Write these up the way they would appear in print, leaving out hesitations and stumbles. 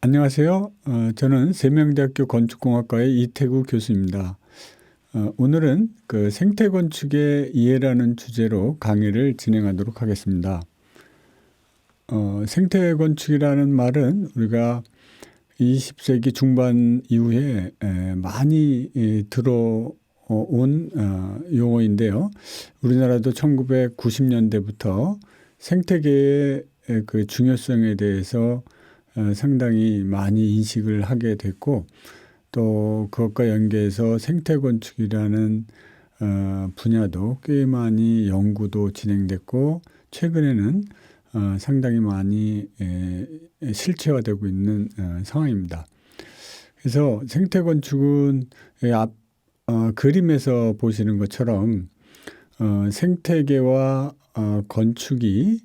안녕하세요. 저는 세명대학교 건축공학과의 이태구 교수입니다. 오늘은 그 생태건축의 이해라는 주제로 강의를 진행하도록 하겠습니다. 생태건축이라는 말은 우리가 20세기 중반 이후에 많이 들어온 용어인데요. 우리나라도 1990년대부터 생태계의 그 중요성에 대해서 상당히 많이 인식을 하게 됐고, 또 그것과 연계해서 생태건축이라는 분야도 꽤 많이 연구도 진행됐고, 최근에는 상당히 많이 실체화되고 있는 상황입니다. 그래서 생태건축은 그림에서 보시는 것처럼 생태계와 건축이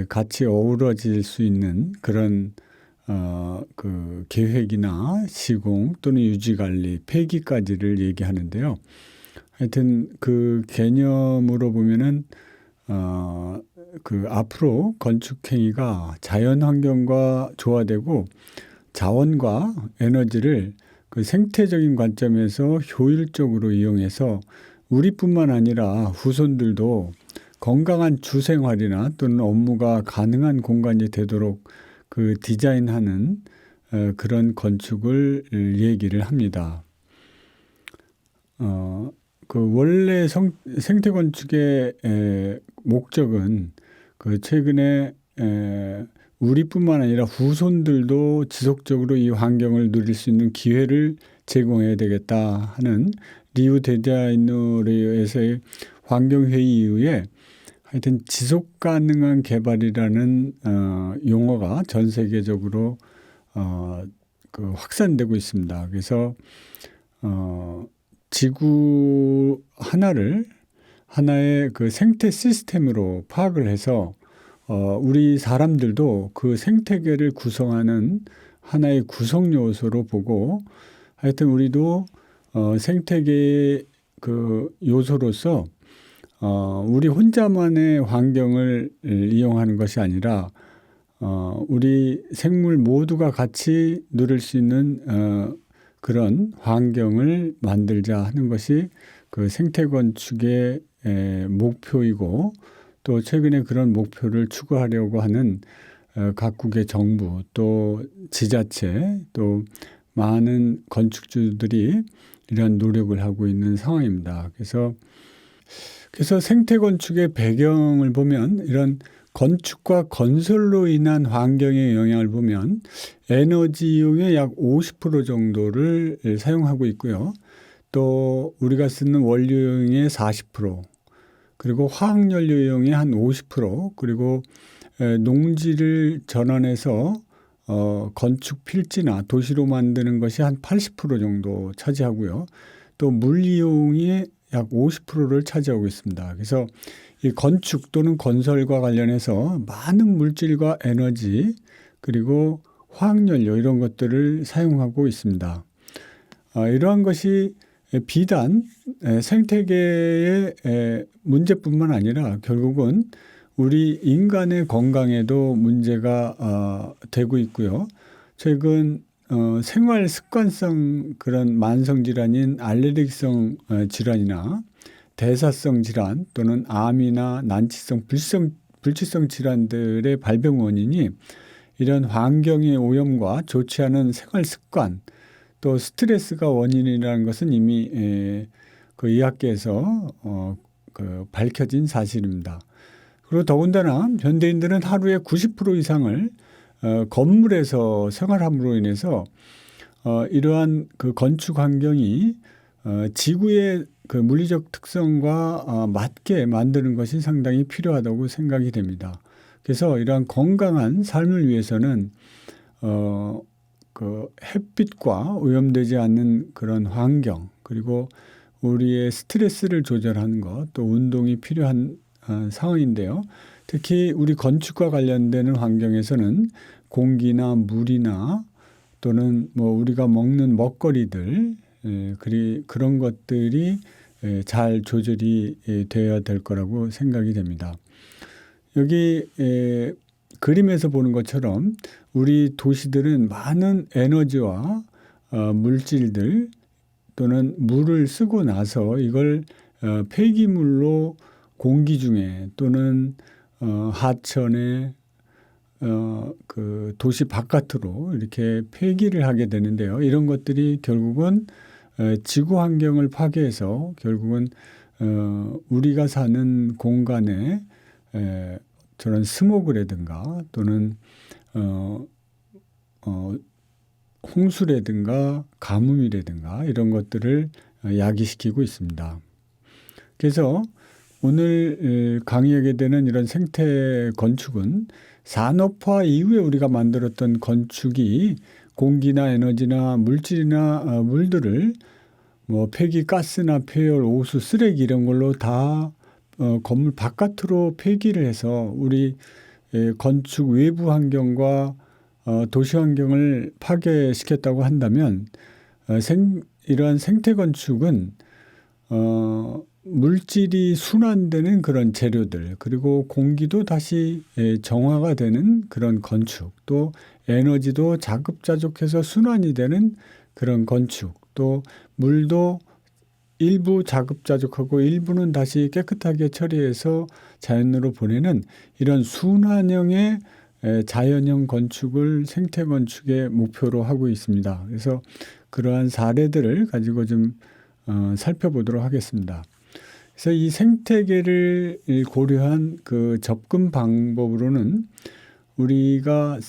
같이 어우러질 수 있는 그런 그 계획이나 시공 또는 유지관리, 폐기까지를 얘기하는데요. 하여튼 그 개념으로 보면은 그 앞으로 건축 행위가 자연 환경과 조화되고 자원과 에너지를 그 생태적인 관점에서 효율적으로 이용해서 우리뿐만 아니라 후손들도 건강한 주생활이나 또는 업무가 가능한 공간이 되도록 그 디자인하는 그런 건축을 얘기를 합니다. 그 원래 생태건축의 목적은 그 최근에 우리뿐만 아니라 후손들도 지속적으로 이 환경을 누릴 수 있는 기회를 제공해야 되겠다 하는 리우 데자이너에서의 환경회의 이후에 하여튼 지속 가능한 개발이라는 용어가 전 세계적으로 그 확산되고 있습니다. 그래서 지구 하나의 그 생태 시스템으로 파악을 해서 우리 사람들도 그 생태계를 구성하는 하나의 구성 요소로 보고, 하여튼 우리도 생태계의 그 요소로서 우리 혼자만의 환경을 이용하는 것이 아니라 우리 생물 모두가 같이 누릴 수 있는 그런 환경을 만들자 하는 것이 그 생태건축의 목표이고, 또 최근에 그런 목표를 추구하려고 하는 각국의 정부, 또 지자체, 또 많은 건축주들이 이런 노력을 하고 있는 상황입니다. 그래서 생태건축의 배경을 보면 이런 건축과 건설로 인한 환경의 영향을 보면 에너지 이용의 약 50% 정도를 사용하고 있고요. 또 우리가 쓰는 원료용의 40%, 그리고 화학연료용의 한 50%, 그리고 농지를 전환해서 건축 필지나 도시로 만드는 것이 한 80% 정도 차지하고요. 또 물이용이 약 50%를 차지하고 있습니다. 그래서 이 건축 또는 건설과 관련해서 많은 물질과 에너지, 그리고 화학연료 이런 것들을 사용하고 있습니다. 이러한 것이 비단 생태계의 문제뿐만 아니라 결국은 우리 인간의 건강에도 문제가 되고 있고요. 최근 생활 습관성 그런 만성 질환인 알레르기성 질환이나 대사성 질환 또는 암이나 난치성 불치성 질환들의 발병 원인이 이런 환경의 오염과 좋지 않은 생활 습관, 또 스트레스가 원인이라는 것은 이미 그 의학계에서 그 밝혀진 사실입니다. 그리고 더군다나 현대인들은 하루에 90% 이상을 건물에서 생활함으로 인해서 이러한 그 건축 환경이 지구의 그 물리적 특성과 맞게 만드는 것이 상당히 필요하다고 생각이 됩니다. 그래서 이러한 건강한 삶을 위해서는 그 햇빛과 오염되지 않는 그런 환경, 그리고 우리의 스트레스를 조절하는 것, 또 운동이 필요한 상황인데요. 특히 우리 건축과 관련되는 환경에서는 공기나 물이나 또는 뭐 우리가 먹는 먹거리들, 그런 것들이 잘 조절이 되어야 될 거라고 생각이 됩니다. 여기 그림에서 보는 것처럼 우리 도시들은 많은 에너지와 물질들 또는 물을 쓰고 나서 이걸 폐기물로 공기 중에 또는 하천에 그 도시 바깥으로 이렇게 폐기를 하게 되는데요. 이런 것들이 결국은 지구 환경을 파괴해서 결국은 우리가 사는 공간에 저런 스모그라든가 또는 홍수라든가 가뭄이라든가 이런 것들을 야기시키고 있습니다. 그래서 오늘 강의하게 되는 이런 생태 건축은 산업화 이후에 우리가 만들었던 건축이 공기나 에너지나 물질이나 물들을 뭐 폐기 가스나 폐열, 오수, 쓰레기 이런 걸로 다 건물 바깥으로 폐기를 해서 우리 건축 외부 환경과 도시 환경을 파괴시켰다고 한다면 이러한 생태 건축은 물질이 순환되는 그런 재료들 그리고 공기도 다시 정화가 되는 그런 건축 또 에너지도 자급자족해서 순환이 되는 그런 건축 또 물도 일부 자급자족하고 일부는 다시 깨끗하게 처리해서 자연으로 보내는 이런 순환형의 자연형 건축을 생태 건축의 목표로 하고 있습니다. 그래서 그러한 사례들을 가지고 좀 살펴보도록 하겠습니다. 그래서 이 생태계를 고려한 그 접근 방법으로는 우리가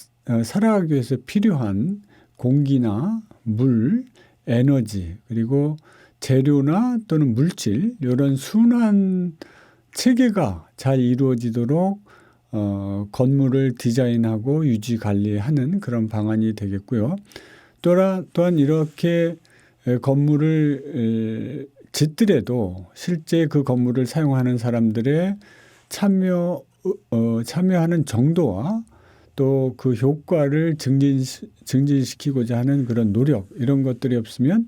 살아가기 위해서 필요한 공기나 물, 에너지 그리고 재료나 또는 물질 이런 순환 체계가 잘 이루어지도록 건물을 디자인하고 유지 관리하는 그런 방안이 되겠고요. 또한 이렇게 건물을 짓더라도 실제 그 건물을 사용하는 사람들의 참여하는 정도와 또 그 효과를 증진시키고자 하는 그런 노력 이런 것들이 없으면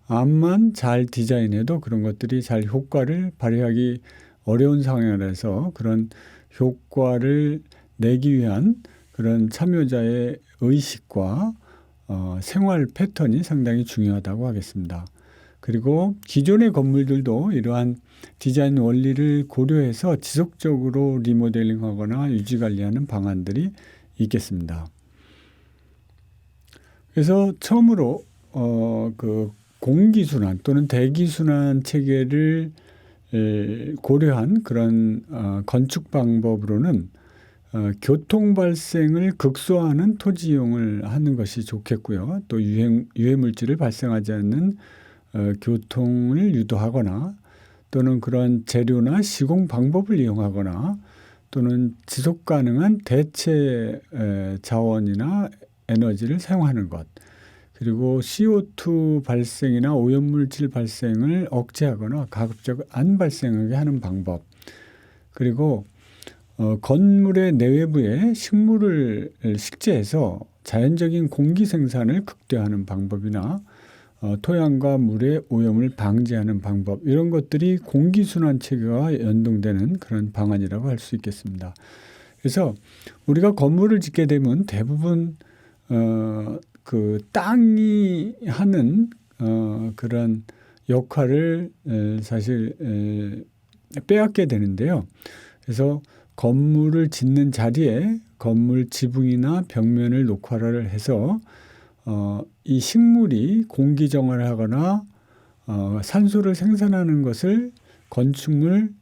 암만 잘 디자인해도 그런 것들이 잘 효과를 발휘하기 어려운 상황이라서 그런 효과를 내기 위한 그런 참여자의 의식과 생활 패턴이 상당히 중요하다고 하겠습니다. 그리고 기존의 건물들도 이러한 디자인 원리를 고려해서 지속적으로 리모델링하거나 유지관리하는 방안들이 있겠습니다. 그래서 처음으로 그 공기순환 또는 대기순환 체계를 고려한 그런 건축 방법으로는 교통 발생을 극소화하는 토지 이용을 하는 것이 좋겠고요. 또 유해 물질을 발생하지 않는 교통을 유도하거나 또는 그런 재료나 시공 방법을 이용하거나 또는 지속 가능한 대체 자원이나 에너지를 사용하는 것 그리고 CO2 발생이나 오염물질 발생을 억제하거나 가급적 안 발생하게 하는 방법 그리고 건물의 내외부에 식물을 식재해서 자연적인 공기 생산을 극대화하는 방법이나 토양과 물의 오염을 방지하는 방법 이런 것들이 공기순환 체계와 연동되는 그런 방안이라고 할 수 있겠습니다. 그래서 우리가 건물을 짓게 되면 대부분 그 땅이 하는 그런 역할을 사실 빼앗게 되는데요. 그래서 건물을 짓는 자리에 건물 지붕이나 벽면을 녹화를 해서 이 식물이 공기 정화를 하거나 산소를 생산하는 것을 건축물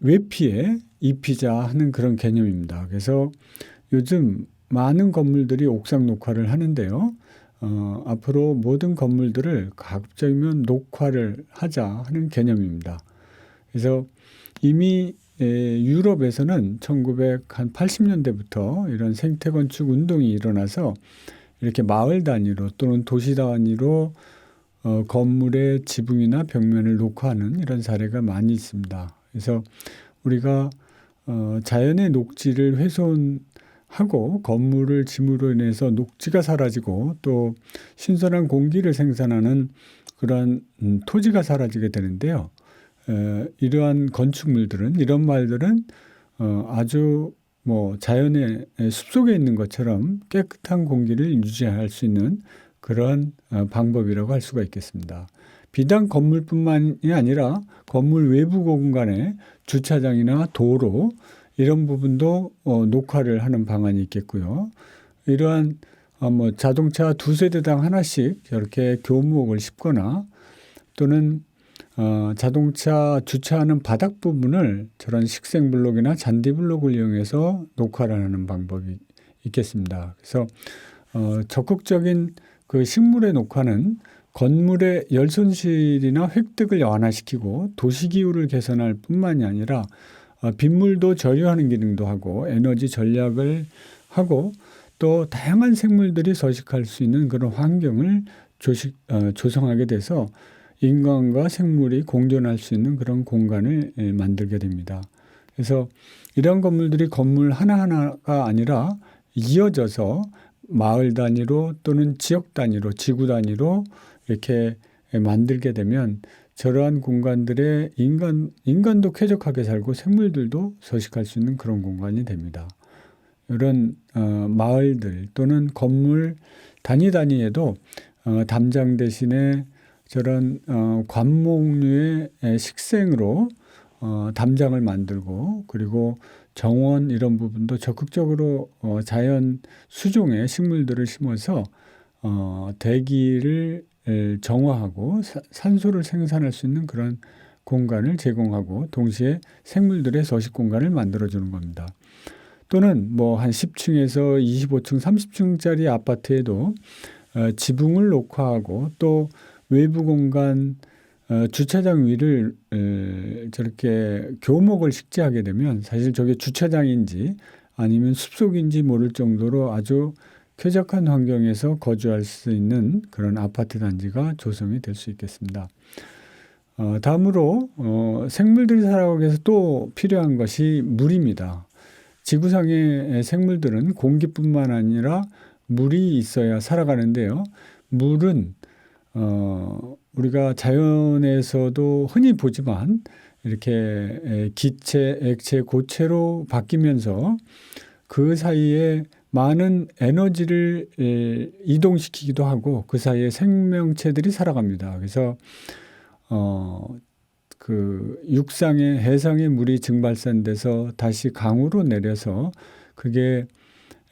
외피에 입히자 하는 그런 개념입니다. 그래서 요즘 많은 건물들이 옥상 녹화를 하는데요. 앞으로 모든 건물들을 가급적이면 녹화를 하자 하는 개념입니다. 그래서 이미 유럽에서는 1980년대부터 이런 생태건축 운동이 일어나서 이렇게 마을 단위로 또는 도시 단위로 건물의 지붕이나 벽면을 녹화하는 이런 사례가 많이 있습니다. 그래서 우리가 자연의 녹지를 훼손하고 건물을 짐으로 인해서 녹지가 사라지고 또 신선한 공기를 생산하는 그러한 토지가 사라지게 되는데요. 이러한 건축물들은 이런 말들은 아주 뭐 자연의 숲속에 있는 것처럼 깨끗한 공기를 유지할 수 있는 그런 방법이라고 할 수가 있겠습니다. 비단 건물뿐만이 아니라 건물 외부 공간에 주차장이나 도로 이런 부분도 녹화를 하는 방안이 있겠고요. 이러한 뭐 자동차 두 세대당 하나씩 이렇게 교무옥을 심거나 또는 자동차 주차하는 바닥 부분을 저런 식생블록이나 잔디블록을 이용해서 녹화를 하는 방법이 있겠습니다. 그래서 적극적인 그 식물의 녹화는 건물의 열 손실이나 획득을 완화시키고 도시기후를 개선할 뿐만이 아니라 빗물도 절유하는 기능도 하고 에너지 전략을 하고 또 다양한 생물들이 서식할 수 있는 그런 환경을 조성하게 돼서 인간과 생물이 공존할 수 있는 그런 공간을 만들게 됩니다. 그래서 이런 건물들이 건물 하나하나가 아니라 이어져서 마을 단위로 또는 지역 단위로 지구 단위로 이렇게 만들게 되면 저러한 공간들에 인간도 쾌적하게 살고 생물들도 서식할 수 있는 그런 공간이 됩니다. 이런 마을들 또는 건물 단위에도 담장 대신에 저런 관목류의 식생으로 담장을 만들고 그리고 정원 이런 부분도 적극적으로 자연 수종의 식물들을 심어서 대기를 정화하고 산소를 생산할 수 있는 그런 공간을 제공하고 동시에 생물들의 서식 공간을 만들어주는 겁니다. 또는 뭐 한 10층에서 25층, 30층짜리 아파트에도 지붕을 녹화하고 또 외부 공간 주차장 위를 저렇게 교목을 식재하게 되면 사실 저게 주차장인지 아니면 숲속인지 모를 정도로 아주 쾌적한 환경에서 거주할 수 있는 그런 아파트 단지가 조성이 될 수 있겠습니다. 다음으로 생물들이 살아가기 위해서 또 필요한 것이 물입니다. 지구상의 생물들은 공기뿐만 아니라 물이 있어야 살아가는데요. 물은 우리가 자연에서도 흔히 보지만 이렇게 기체, 액체, 고체로 바뀌면서 그 사이에 많은 에너지를 이동시키기도 하고 그 사이에 생명체들이 살아갑니다. 그래서 그 육상의 해상의 물이 증발산돼서 다시 강으로 내려서 그게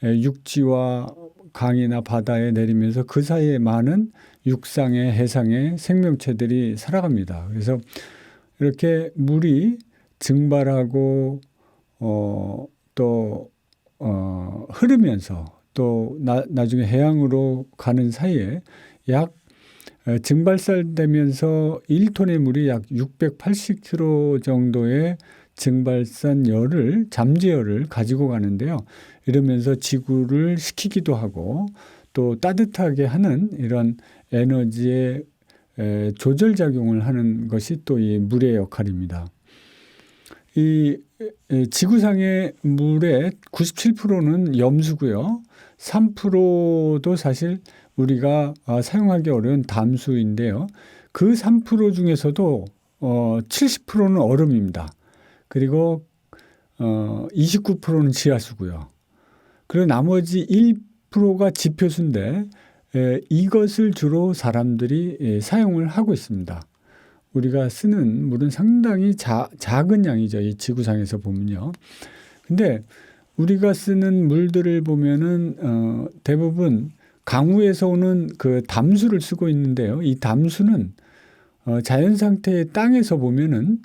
육지와 강이나 바다에 내리면서 그 사이에 많은 육상의 해상의 생명체들이 살아갑니다. 그래서 이렇게 물이 증발하고 또 흐르면서 또 나중에 해양으로 가는 사이에 약 증발산되면서 1톤의 물이 약 680kg 정도의 증발산 열을 잠재열을 가지고 가는데요. 이러면서 지구를 식히기도 하고 또 따뜻하게 하는 이런 에너지의 조절 작용을 하는 것이 또 이 물의 역할입니다. 이 지구상의 물의 97%는 염수고요. 3%도 사실 우리가 사용하기 어려운 담수인데요. 그 3% 중에서도 70%는 얼음입니다. 그리고 29%는 지하수고요. 그리고 나머지 1%가 지표수인데 이것을 주로 사람들이 사용을 하고 있습니다. 우리가 쓰는 물은 상당히 작은 양이죠. 이 지구상에서 보면요. 근데 우리가 쓰는 물들을 보면은 대부분 강우에서 오는 그 담수를 쓰고 있는데요. 이 담수는 자연 상태의 땅에서 보면은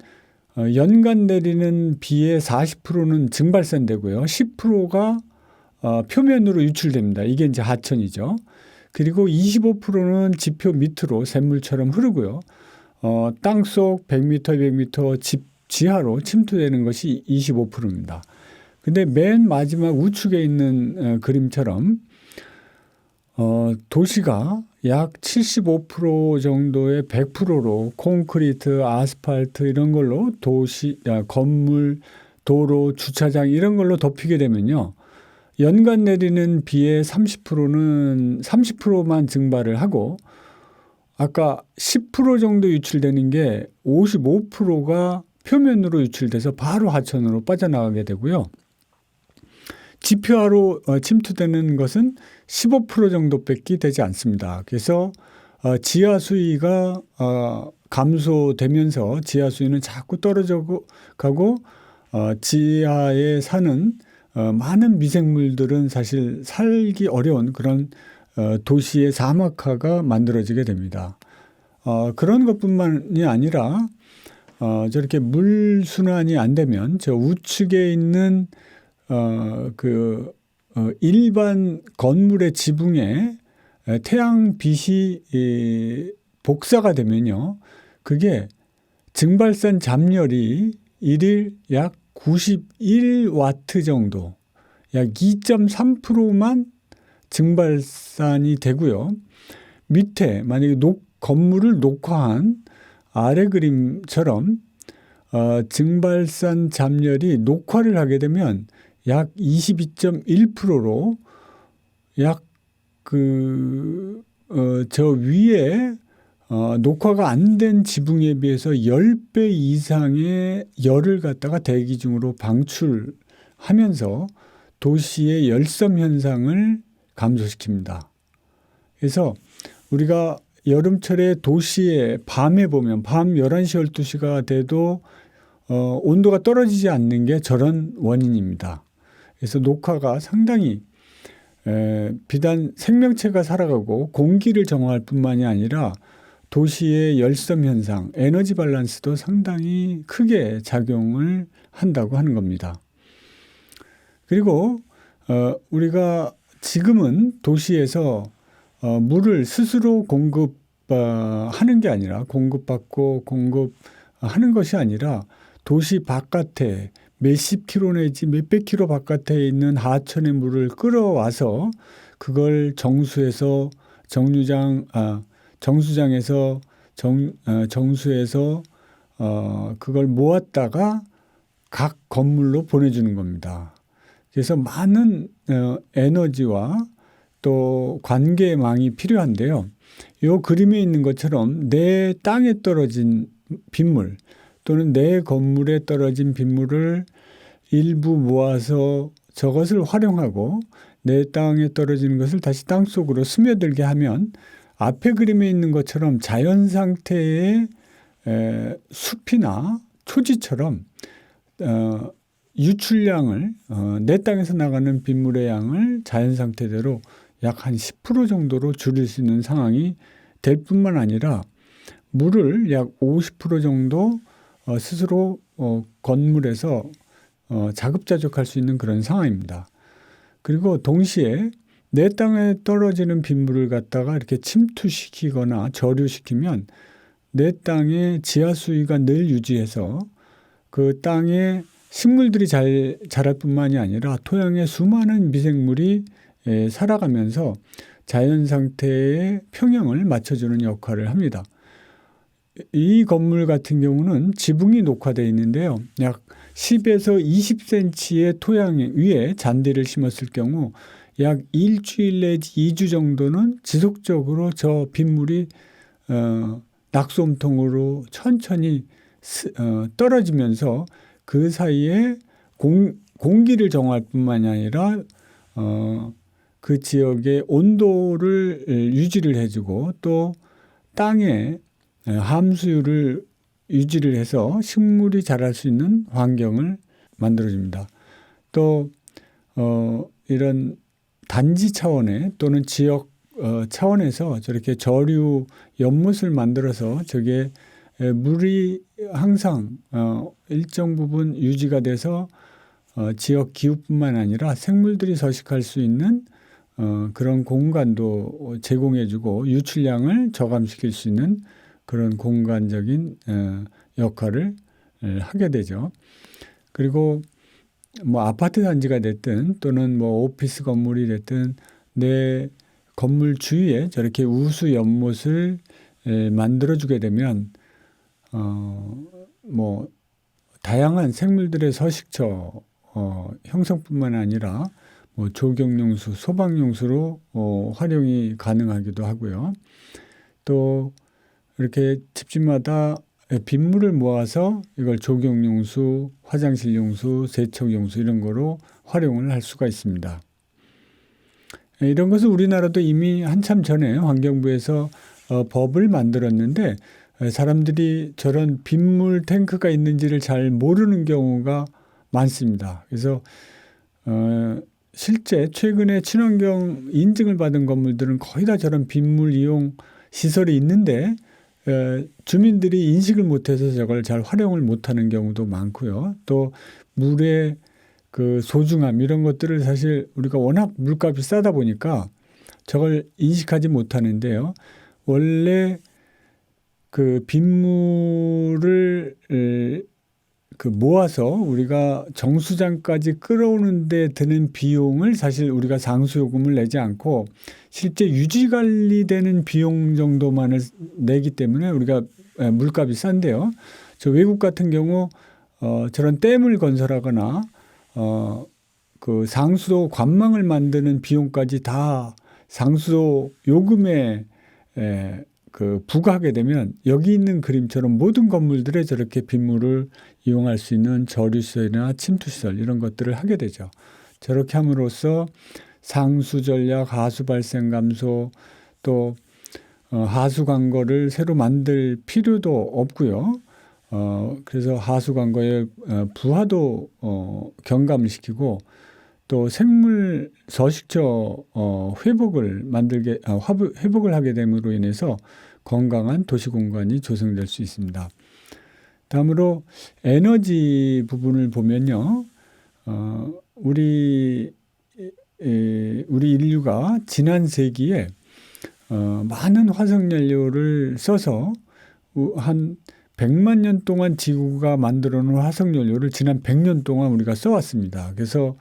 연간 내리는 비의 40%는 증발산되고요. 10%가 표면으로 유출됩니다. 이게 이제 하천이죠. 그리고 25%는 지표 밑으로 샘물처럼 흐르고요. 땅속 100m, 200m 지하로 침투되는 것이 25%입니다. 근데 맨 마지막 우측에 있는 그림처럼 도시가 약 75% 정도의 100%로 콘크리트, 아스팔트 이런 걸로 건물, 도로, 주차장 이런 걸로 덮이게 되면요. 연간 내리는 비의 30%는 30%만 증발을 하고 아까 10% 정도 유출되는 게 55%가 표면으로 유출돼서 바로 하천으로 빠져나가게 되고요. 지표하로 침투되는 것은 15% 정도밖에 되지 않습니다. 그래서 지하 수위가 감소되면서 지하 수위는 자꾸 떨어져 가고 지하에 사는 많은 미생물들은 사실 살기 어려운 그런 도시의 사막화가 만들어지게 됩니다. 그런 것뿐만이 아니라 저렇게 물 순환이 안 되면 저 우측에 있는 일반 건물의 지붕에 태양빛이 복사가 되면요. 그게 증발산 잡열이 일일 약 91와트 정도, 약 2.3%만 증발산이 되고요. 밑에 만약에 건물을 녹화한 아래 그림처럼 증발산 잡열이 녹화를 하게 되면 약 22.1%로 약 저 위에 녹화가 안 된 지붕에 비해서 10배 이상의 열을 갖다가 대기 중으로 방출하면서 도시의 열섬 현상을 감소시킵니다. 그래서 우리가 여름철에 도시에 밤에 보면 밤 11시, 12시가 돼도 온도가 떨어지지 않는 게 저런 원인입니다. 그래서 녹화가 상당히 비단 생명체가 살아가고 공기를 정화할 뿐만이 아니라 도시의 열섬 현상, 에너지 밸런스도 상당히 크게 작용을 한다고 하는 겁니다. 그리고 우리가 지금은 도시에서 물을 스스로 공급하는 게 아니라 공급받고 공급하는 것이 아니라 도시 바깥에 몇십 킬로 내지 몇백 킬로 바깥에 있는 하천의 물을 끌어와서 그걸 정수해서 정수장에서 정수해서 그걸 모았다가 각 건물로 보내주는 겁니다. 그래서 많은 에너지와 또 관계망이 필요한데요. 이 그림에 있는 것처럼 내 땅에 떨어진 빗물 또는 내 건물에 떨어진 빗물을 일부 모아서 저것을 활용하고 내 땅에 떨어지는 것을 다시 땅속으로 스며들게 하면 앞에 그림에 있는 것처럼 자연 상태의 숲이나 초지처럼 유출량을 내 땅에서 나가는 빗물의 양을 자연 상태대로 약 한 10% 정도로 줄일 수 있는 상황이 될 뿐만 아니라 물을 약 50% 정도 스스로 건물에서 자급자족할 수 있는 그런 상황입니다. 그리고 동시에 내 땅에 떨어지는 빗물을 갖다가 이렇게 침투시키거나 저류시키면 내 땅의 지하 수위가 늘 유지해서 그 땅에 식물들이 잘 자랄 뿐만이 아니라 토양에 수많은 미생물이 살아가면서 자연 상태의 평형을 맞춰주는 역할을 합니다. 이 건물 같은 경우는 지붕이 녹화되어 있는데요. 약 10에서 20cm의 토양 위에 잔디를 심었을 경우 약 일주일 내지 2주 정도는 지속적으로 저 빗물이 낙솜통으로 천천히 떨어지면서 그 사이에 공기를 정화할 뿐만이 아니라 그 지역의 온도를 유지를 해주고 또 땅의 함수율을 유지를 해서 식물이 자랄 수 있는 환경을 만들어줍니다. 또 이런 단지 차원의 또는 지역 차원에서 저렇게 저류 연못을 만들어서 저게 물이 항상 일정 부분 유지가 돼서 지역 기후뿐만 아니라 생물들이 서식할 수 있는 그런 공간도 제공해주고 유출량을 저감시킬 수 있는 그런 공간적인 역할을 하게 되죠. 그리고 뭐 아파트 단지가 됐든 또는 뭐 오피스 건물이 됐든 내 건물 주위에 저렇게 우수 연못을 만들어주게 되면 뭐 다양한 생물들의 서식처 형성뿐만 아니라 뭐 조경용수, 소방용수로 활용이 가능하기도 하고요. 또 이렇게 집집마다 빗물을 모아서 이걸 조경용수, 화장실용수, 세척용수 이런 거로 활용을 할 수가 있습니다. 이런 것은 우리나라도 이미 한참 전에 환경부에서 법을 만들었는데 사람들이 저런 빗물 탱크가 있는지를 잘 모르는 경우가 많습니다. 그래서 실제 최근에 친환경 인증을 받은 건물들은 거의 다 저런 빗물 이용 시설이 있는데 주민들이 인식을 못해서 저걸 잘 활용을 못하는 경우도 많고요. 또 물의 그 소중함 이런 것들을 사실 우리가 워낙 물값이 싸다 보니까 저걸 인식하지 못하는데요. 원래 그 빗물을 그 모아서 우리가 정수장까지 끌어오는 데 드는 비용을 사실 우리가 상수요금을 내지 않고 실제 유지 관리되는 비용 정도만을 내기 때문에 우리가 물값이 싼데요. 저 외국 같은 경우 저런 댐을 건설하거나 그 상수도 관망을 만드는 비용까지 다 상수도 요금에 그 부과하게 되면 여기 있는 그림처럼 모든 건물들에 저렇게 빗물을 이용할 수 있는 저류시설이나 침투시설 이런 것들을 하게 되죠. 저렇게 함으로써 상수 전략, 하수 발생 감소, 또 하수 관거를 새로 만들 필요도 없고요. 그래서 하수 관거의 부하도 경감을 시키고 또 생물 서식처 회복을 회복을 하게 됨으로 인해서 건강한 도시 공간이 조성될 수 있습니다. 다음으로 에너지 부분을 보면요, 우리 인류가 지난 세기에 많은 화석 연료를 써서 한 100만 년 동안 지구가 만들어 놓은 화석 연료를 지난 100년 동안 우리가 써왔습니다. 그래서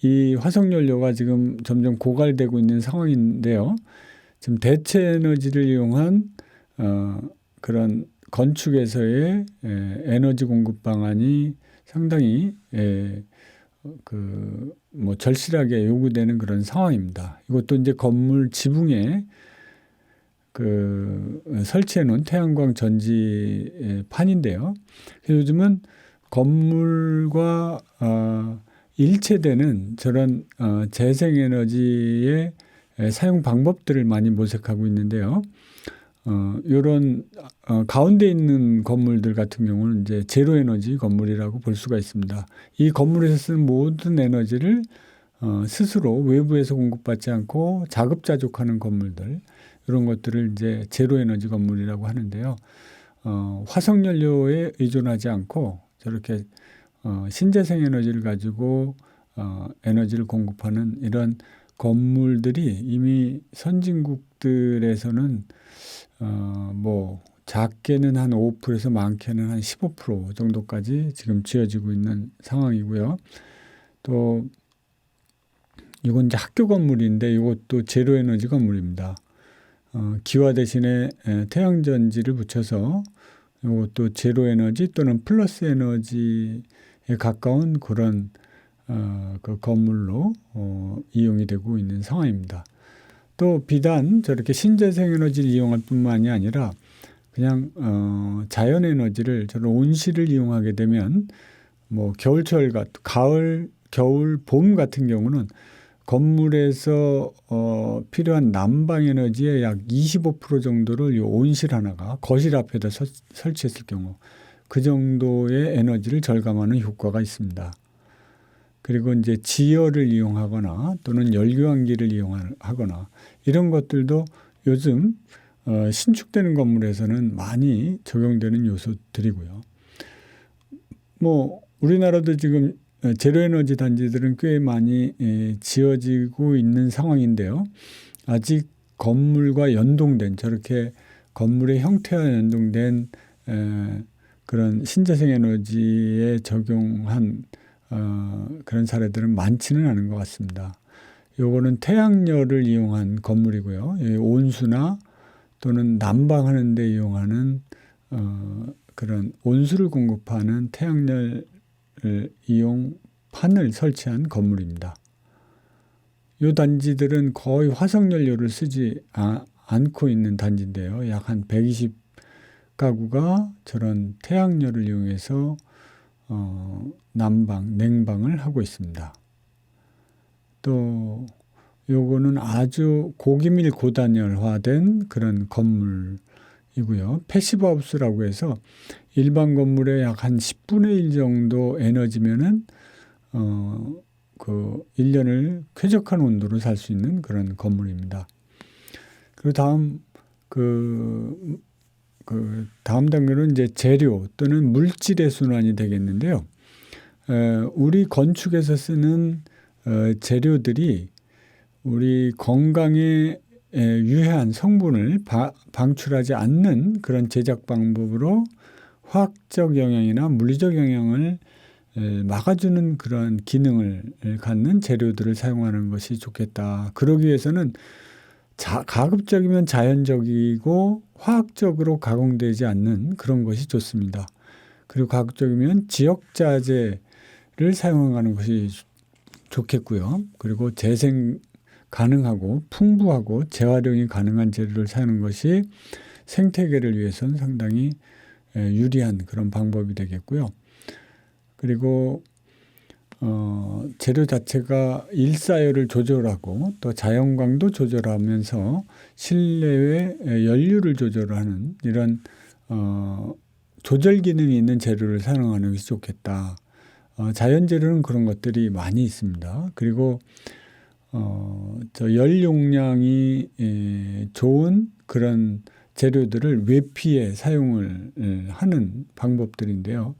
이 화석 연료가 지금 점점 고갈되고 있는 상황인데요. 지금 대체 에너지를 이용한 그런 건축에서의 에너지 공급 방안이 상당히 절실하게 요구되는 그런 상황입니다. 이것도 이제 건물 지붕에 설치해 놓은 태양광 전지판인데요. 요즘은 건물과 일체되는 저런 재생에너지의 사용 방법들을 많이 모색하고 있는데요. 이런 가운데 있는 건물들 같은 경우는 이제 제로 에너지 건물이라고 볼 수가 있습니다. 이 건물에서 쓰는 모든 에너지를 스스로 외부에서 공급받지 않고 자급자족하는 건물들, 이런 것들을 이제 제로 에너지 건물이라고 하는데요. 화석 연료에 의존하지 않고 저렇게 신재생 에너지를 가지고 에너지를 공급하는 이런 건물들이 이미 선진국들에서는 작게는 한 5%에서 많게는 한 15% 정도까지 지금 지어지고 있는 상황이고요. 또 이건 이제 학교 건물인데 이것도 제로 에너지 건물입니다. 기와 대신에 태양전지를 붙여서 이것도 제로 에너지 또는 플러스 에너지에 가까운 그런 그 건물로 이용이 되고 있는 상황입니다. 또 비단 저렇게 신재생 에너지를 이용할 뿐만이 아니라 그냥 자연 에너지를 저런 온실을 이용하게 되면 겨울철 가을, 겨울, 봄 같은 경우는 건물에서 필요한 난방 에너지의 약 25% 정도를 이 온실 하나가 거실 앞에다 설치했을 경우 그 정도의 에너지를 절감하는 효과가 있습니다. 그리고 이제 지열을 이용하거나 또는 열교환기를 이용하거나 이런 것들도 요즘 신축되는 건물에서는 많이 적용되는 요소들이고요. 우리나라도 지금 제로에너지 단지들은 꽤 많이 지어지고 있는 상황인데요. 아직 건물과 연동된 저렇게 건물의 형태와 연동된 그런 신재생 에너지에 적용한 그런 사례들은 많지는 않은 것 같습니다. 요거는 태양열을 이용한 건물이고요. 온수나 또는 난방하는 데 이용하는 그런 온수를 공급하는 태양열 이용 판을 설치한 건물입니다. 이 단지들은 거의 화석연료를 쓰지 않고 있는 단지인데요. 약 한 120가구가 저런 태양열을 이용해서 난방, 냉방을 하고 있습니다. 또 요거는 아주 고기밀 고단열화된 그런 건물이고요. 패시브하우스라고 해서 일반 건물의 약 한 10분의 1 정도 에너지면은 그 1년을 쾌적한 온도로 살 수 있는 그런 건물입니다. 그리고 다음 단계는 이제 재료 또는 물질의 순환이 되겠는데요. 우리 건축에서 쓰는 재료들이 우리 건강에 유해한 성분을 방출하지 않는 그런 제작 방법으로 화학적 영향이나 물리적 영향을 막아주는 그런 기능을 갖는 재료들을 사용하는 것이 좋겠다. 그러기 위해서는 가급적이면 자연적이고 화학적으로 가공되지 않는 그런 것이 좋습니다. 그리고 가급적이면 지역자재를 사용하는 것이 좋겠고요. 그리고 재생 가능하고 풍부하고 재활용이 가능한 재료를 사용하는 것이 생태계를 위해서는 상당히 유리한 그런 방법이 되겠고요. 그리고 재료 자체가 일사열을 조절하고 또 자연광도 조절하면서 실내의 연료를 조절하는 이런 조절 기능이 있는 재료를 사용하는 것이 좋겠다. 자연 재료는 그런 것들이 많이 있습니다. 그리고 열 용량이 좋은 그런 재료들을 외피에 사용을 하는 방법들인데요.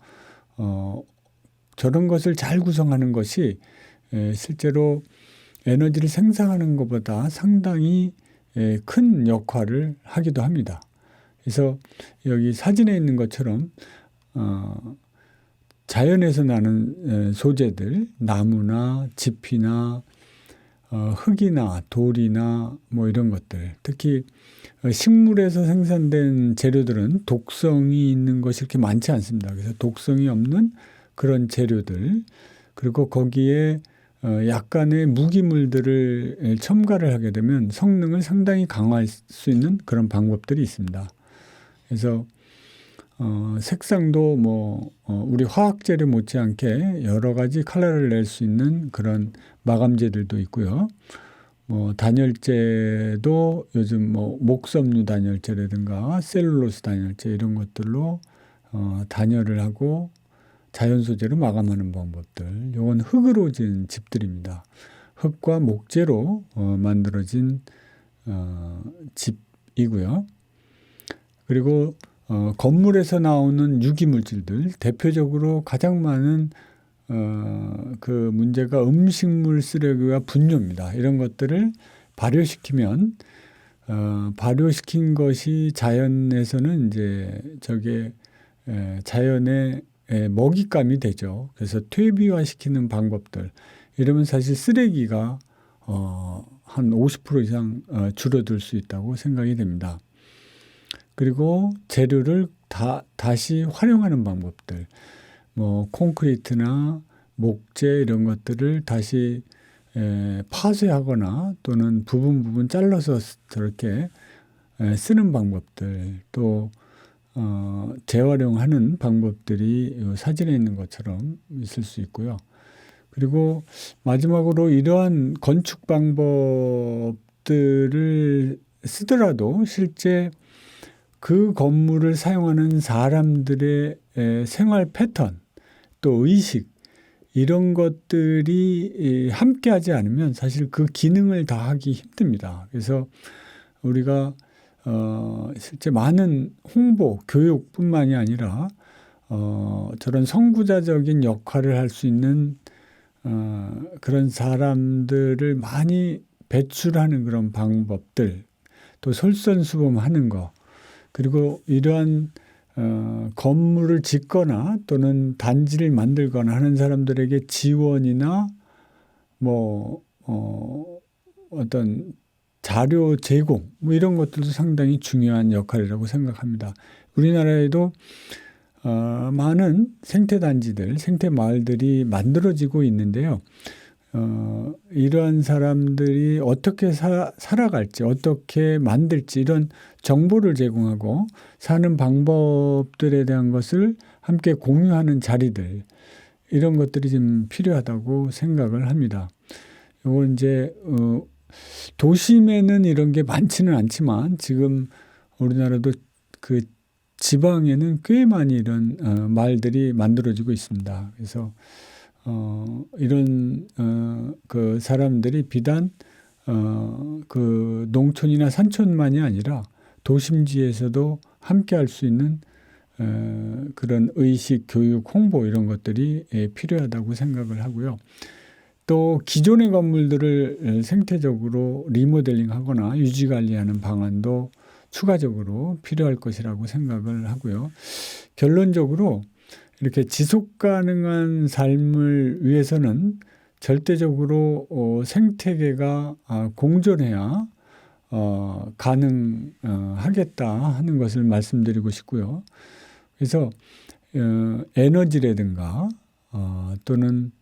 저런 것을 잘 구성하는 것이 실제로 에너지를 생산하는 것보다 상당히 큰 역할을 하기도 합니다. 그래서 여기 사진에 있는 것처럼 자연에서 나는 소재들, 나무나 짚이나 흙이나 돌이나 뭐 이런 것들, 특히 식물에서 생산된 재료들은 독성이 있는 것이 이렇게 많지 않습니다. 그래서 독성이 없는 그런 재료들, 그리고 거기에 약간의 무기물들을 첨가를 하게 되면 성능을 상당히 강화할 수 있는 그런 방법들이 있습니다. 그래서 색상도 우리 화학재료 못지않게 여러 가지 컬러를 낼 수 있는 그런 마감재들도 있고요. 단열재도 요즘 목섬유 단열재라든가 셀룰로스 단열재 이런 것들로 단열을 하고 자연 소재로 마감하는 방법들. 이건 흙으로 지은 집들입니다. 흙과 목재로 만들어진 집이고요. 그리고 건물에서 나오는 유기물질들, 대표적으로 가장 많은 그 문제가 음식물 쓰레기와 분뇨입니다. 이런 것들을 발효시키면 발효시킨 것이 자연에서는 이제 저게 자연의 먹잇감이 되죠. 그래서 퇴비화시키는 방법들, 이러면 사실 쓰레기가 한 50% 이상 줄어들 수 있다고 생각이 됩니다. 그리고 재료를 다시 활용하는 방법들, 콘크리트나 목재 이런 것들을 다시 파쇄하거나 또는 부분 잘라서 저렇게 쓰는 방법들, 또 재활용하는 방법들이 사진에 있는 것처럼 있을 수 있고요. 그리고 마지막으로 이러한 건축 방법들을 쓰더라도 실제 그 건물을 사용하는 사람들의 생활 패턴, 또 의식, 이런 것들이 함께하지 않으면 사실 그 기능을 다하기 힘듭니다. 그래서 우리가 실제 많은 홍보, 교육뿐만이 아니라 저런 선구자적인 역할을 할 수 있는 그런 사람들을 많이 배출하는 그런 방법들, 또 솔선수범하는 거, 그리고 이러한 건물을 짓거나 또는 단지를 만들거나 하는 사람들에게 지원이나 어떤 자료 제공 이런 것들도 상당히 중요한 역할이라고 생각합니다. 우리나라에도 많은 생태단지들, 생태마을들이 만들어지고 있는데요. 이러한 사람들이 어떻게 살아갈지, 어떻게 만들지 이런 정보를 제공하고 사는 방법들에 대한 것을 함께 공유하는 자리들, 이런 것들이 좀 필요하다고 생각을 합니다. 요거 이제 도심에는 이런 게 많지는 않지만 지금 우리나라도 그 지방에는 꽤 많이 이런 마을들이 만들어지고 있습니다. 그래서 이런 그 사람들이 비단 그 농촌이나 산촌만이 아니라 도심지에서도 함께 할 수 있는 그런 의식, 교육, 홍보 이런 것들이 필요하다고 생각을 하고요. 또 기존의 건물들을 생태적으로 리모델링 하거나 유지 관리하는 방안도 추가적으로 필요할 것이라고 생각을 하고요. 결론적으로 이렇게 지속 가능한 삶을 위해서는 절대적으로 생태계가 공존해야 가능하겠다 하는 것을 말씀드리고 싶고요. 그래서 에너지라든가 또는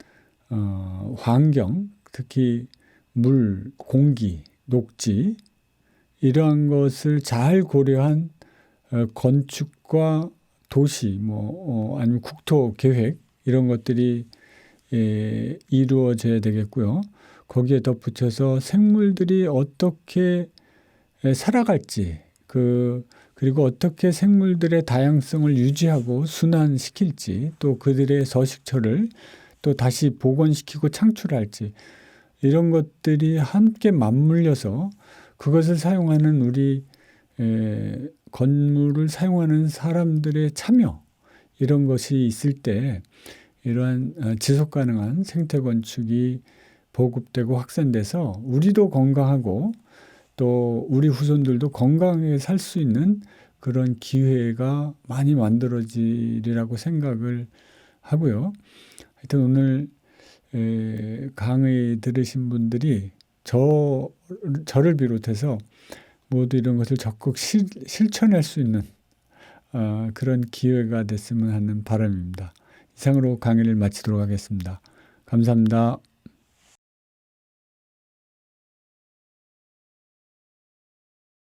환경, 특히 물, 공기, 녹지 이러한 것을 잘 고려한 건축과 도시, 아니면 국토 계획 이런 것들이 이루어져야 되겠고요. 거기에 덧붙여서 생물들이 어떻게 살아갈지, 그리고 어떻게 생물들의 다양성을 유지하고 순환시킬지, 또 그들의 서식처를 또 다시 복원시키고 창출할지, 이런 것들이 함께 맞물려서 그것을 사용하는 우리 건물을 사용하는 사람들의 참여, 이런 것이 있을 때 이러한 지속 가능한 생태 건축이 보급되고 확산돼서 우리도 건강하고 또 우리 후손들도 건강하게 살 수 있는 그런 기회가 많이 만들어지리라고 생각을 하고요. 하여튼 오늘 강의 들으신 분들이 저를 비롯해서 모두 이런 것을 적극 실천할 수 있는 그런 기회가 됐으면 하는 바람입니다. 이상으로 강의를 마치도록 하겠습니다. 감사합니다.